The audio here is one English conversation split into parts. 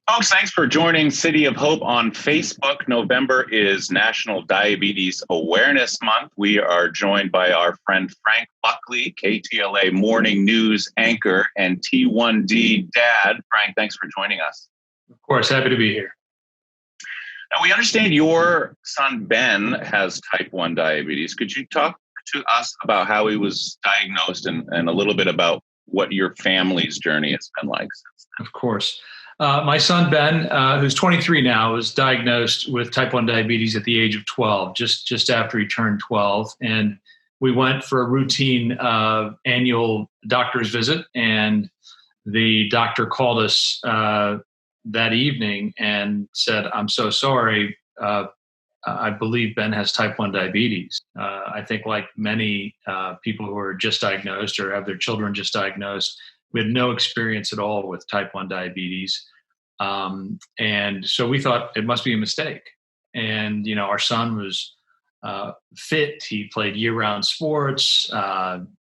Folks, thanks for joining City of Hope on Facebook. November is National Diabetes Awareness Month. We are joined by our friend Frank Buckley, KTLA morning news anchor, and T1D Dad. Frank, thanks for joining us. Of course, happy to be here. Now, we understand your son Ben has type 1 diabetes. Could you talk to us about how he was diagnosed and a little bit about what your family's journey has been like since then? Of course. My son, Ben, who's 23 now, was diagnosed with type 1 diabetes at the age of 12, just after he turned 12. And we went for a routine annual doctor's visit. And the doctor called us that evening and said, "I'm so sorry. I believe Ben has type 1 diabetes." I think like many people who are just diagnosed or have their children just diagnosed, we had no experience at all with type 1 diabetes. And so we thought it must be a mistake. And, our son was fit. He played year-round sports,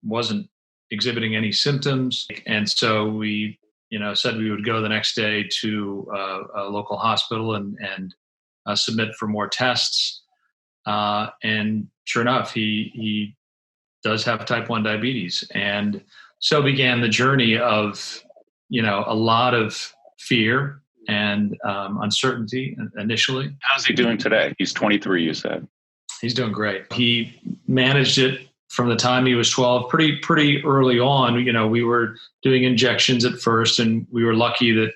wasn't exhibiting any symptoms. And so we, said we would go the next day to a local hospital and submit for more tests. And sure enough, he does have type 1 diabetes. And so began the journey of, a lot of fear and uncertainty initially. How's he doing today? He's 23, you said. He's doing great. He managed it from the time he was 12 pretty early on. We were doing injections at first, and we were lucky that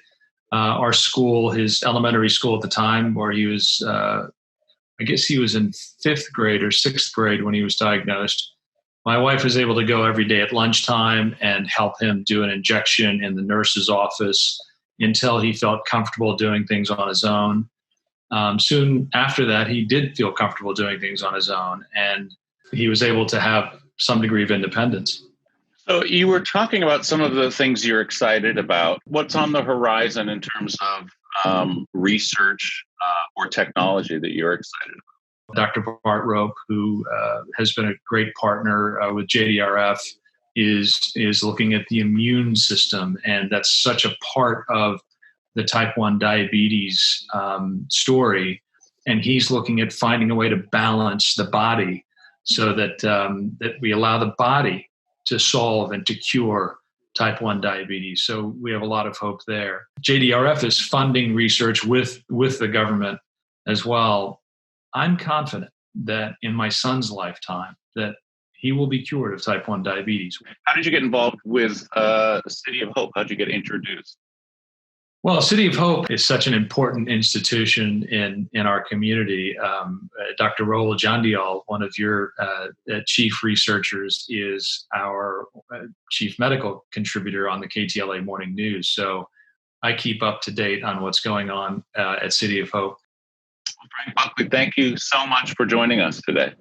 our school, his elementary school at the time, where he was, I guess he was in 5th grade or 6th grade when he was diagnosed. My wife was able to go every day at lunchtime and help him do an injection in the nurse's office until he felt comfortable doing things on his own. Soon after that, he did feel comfortable doing things on his own, and he was able to have some degree of independence. So you were talking about some of the things you're excited about. What's on the horizon in terms of research or technology that you're excited about? Dr. Bart Rope, who has been a great partner with JDRF, is looking at the immune system, and that's such a part of the type 1 diabetes story. And he's looking at finding a way to balance the body so that that we allow the body to solve and to cure type 1 diabetes. So we have a lot of hope there. JDRF is funding research with the government as well. I'm confident that in my son's lifetime that he will be cured of type 1 diabetes. How did you get involved with City of Hope? How did you get introduced? Well, City of Hope is such an important institution in our community. Dr. Rahul Jandial, one of your chief researchers, is our chief medical contributor on the KTLA Morning News. So I keep up to date on what's going on at City of Hope. Frank Buckley, thank you so much for joining us today.